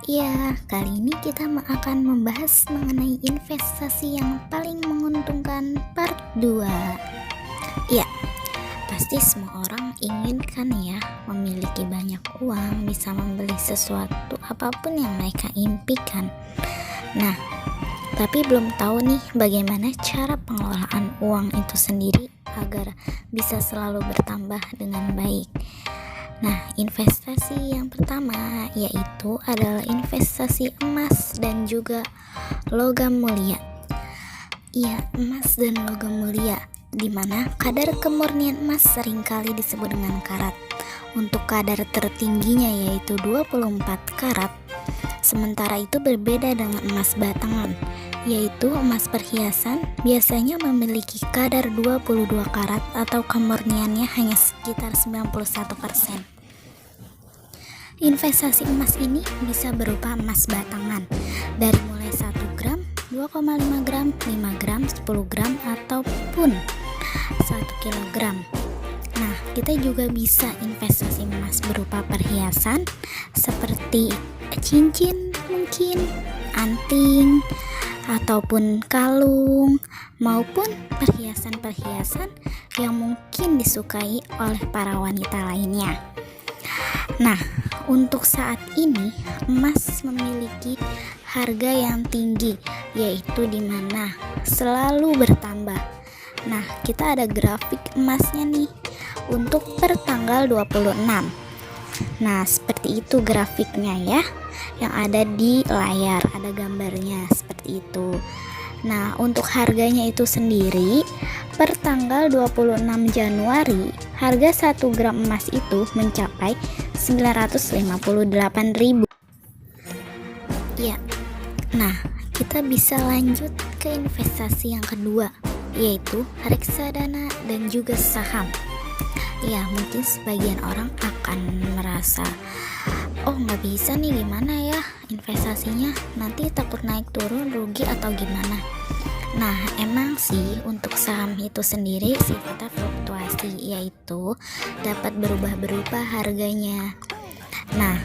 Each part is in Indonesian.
Ya, kali ini kita akan membahas mengenai investasi yang paling menguntungkan part 2. Ya, pasti semua orang inginkan ya memiliki banyak uang, bisa membeli sesuatu apapun yang mereka impikan. Nah, tapi belum tahu nih bagaimana cara pengelolaan uang itu sendiri agar bisa selalu bertambah dengan baik. Nah, investasi yang pertama yaitu adalah investasi emas dan juga logam mulia. Iya, emas dan logam mulia, di mana kadar kemurnian emas seringkali disebut dengan karat. Untuk kadar tertingginya yaitu 24 karat. Sementara itu berbeda dengan emas batangan, yaitu emas perhiasan biasanya memiliki kadar 22 karat atau kemurniannya hanya sekitar 91%. Investasi emas ini bisa berupa emas batangan dari mulai 1 gram, 2,5 gram, 5 gram, 10 gram, ataupun 1 kilogram. Nah, kita juga bisa investasi emas berupa perhiasan seperti cincin mungkin, anting, ataupun kalung, maupun perhiasan-perhiasan yang mungkin disukai oleh para wanita lainnya. Nah, untuk saat ini emas memiliki harga yang tinggi, yaitu di mana selalu bertambah. Nah, kita ada grafik emasnya nih untuk per tanggal 26. Nah, seperti itu grafiknya ya, yang ada di layar, ada gambarnya seperti itu. Nah, untuk harganya itu sendiri per tanggal 26 Januari, harga 1 gram emas itu mencapai 958.000. Ya. Nah, kita bisa lanjut ke investasi yang kedua, yaitu reksadana dan juga saham. Ya, mungkin sebagian orang akan merasa, oh nggak bisa nih, gimana ya investasinya, nanti takut naik turun, rugi atau gimana. Nah, emang sih untuk saham itu sendiri sifatnya fluktuasi, yaitu dapat berubah-berubah harganya. Nah,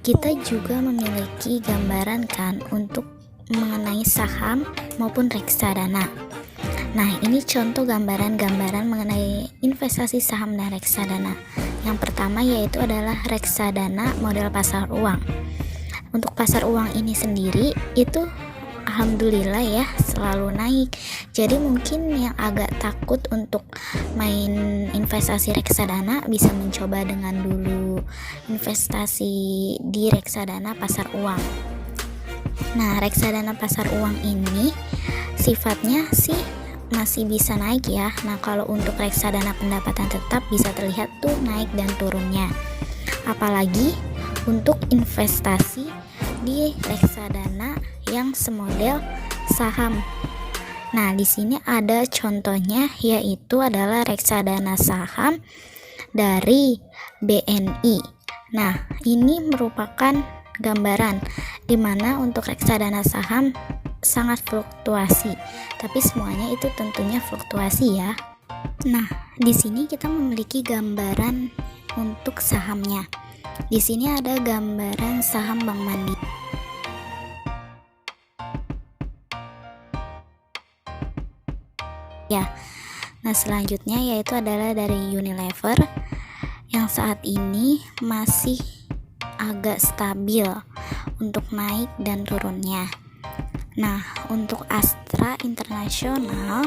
kita juga memiliki gambaran kan untuk mengenai saham maupun reksadana. Nah, ini contoh gambaran-gambaran mengenai investasi saham dan reksadana. Yang pertama yaitu adalah reksadana model pasar uang. Untuk pasar uang ini sendiri itu alhamdulillah ya selalu naik. Jadi mungkin yang agak takut untuk main investasi reksadana bisa mencoba dengan dulu investasi di reksadana pasar uang. Nah, reksadana pasar uang ini sifatnya sih masih bisa naik ya. Nah, kalau untuk reksadana pendapatan tetap bisa terlihat tuh naik dan turunnya. Apalagi untuk investasi di reksadana yang semodel saham. Nah, di sini ada contohnya yaitu adalah reksadana saham dari BNI. Nah, ini merupakan gambaran di mana untuk reksadana saham sangat fluktuasi, tapi semuanya itu tentunya fluktuasi ya. Nah, di sini kita memiliki gambaran untuk sahamnya. Di sini ada gambaran saham Bank Mandiri. Ya. Nah, selanjutnya yaitu adalah dari Unilever yang saat ini masih agak stabil untuk naik dan turunnya. Nah, untuk Astra International,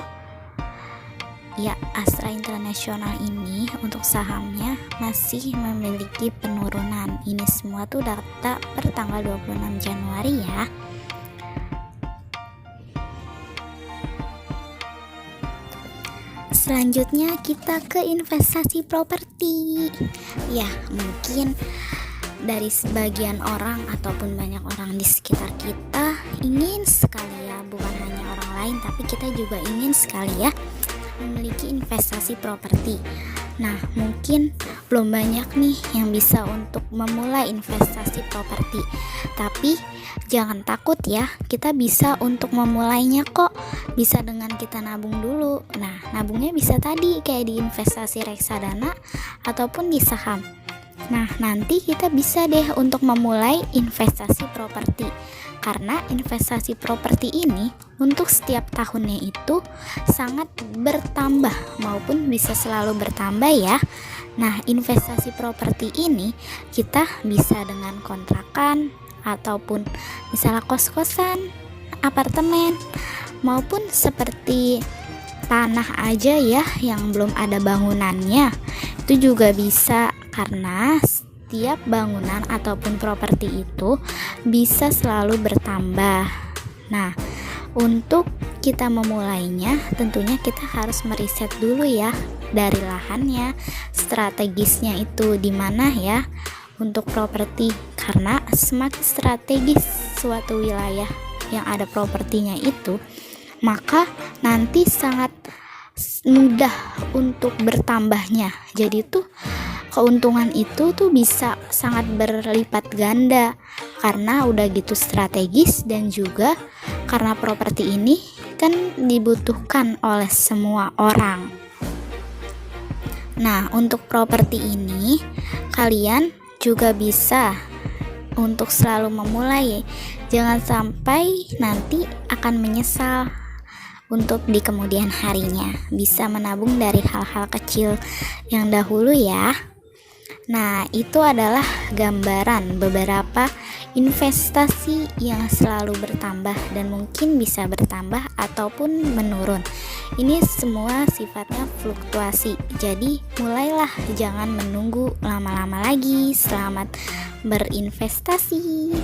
ya Astra International ini untuk sahamnya masih memiliki penurunan. Ini semua tuh data per tanggal 26 Januari ya. Selanjutnya kita ke investasi properti. Ya, mungkin dari sebagian orang ataupun banyak orang di sekitar kita ingin sekali ya, bukan hanya orang lain tapi kita juga ingin sekali ya memiliki investasi properti. Nah, mungkin belum banyak nih yang bisa untuk memulai investasi properti, tapi jangan takut ya, kita bisa untuk memulainya kok. Bisa dengan kita nabung dulu. Nah, nabungnya bisa tadi kayak di investasi reksadana ataupun di saham. Nah, nanti kita bisa deh untuk memulai investasi properti. Karena investasi properti ini untuk setiap tahunnya itu sangat bertambah maupun bisa selalu bertambah ya. Nah, investasi properti ini kita bisa dengan kontrakan ataupun misalnya kos-kosan, apartemen, maupun seperti tanah aja ya yang belum ada bangunannya. Itu juga bisa karena setiap bangunan ataupun properti itu bisa selalu bertambah. Nah, untuk kita memulainya tentunya kita harus meriset dulu ya dari lahannya, strategisnya itu di mana ya untuk properti, karena semakin strategis suatu wilayah yang ada propertinya itu, maka nanti sangat mudah untuk bertambahnya. Jadi tuh keuntungan itu tuh bisa sangat berlipat ganda karena udah gitu strategis, dan juga karena properti ini kan dibutuhkan oleh semua orang. Nah, untuk properti ini kalian juga bisa untuk selalu memulai. Jangan sampai nanti akan menyesal untuk di kemudian harinya. Bisa menabung dari hal-hal kecil yang dahulu ya. Nah, itu adalah gambaran beberapa investasi yang selalu bertambah dan mungkin bisa bertambah ataupun menurun. Ini semua sifatnya fluktuasi. Jadi, mulailah, jangan menunggu lama-lama lagi. Selamat berinvestasi.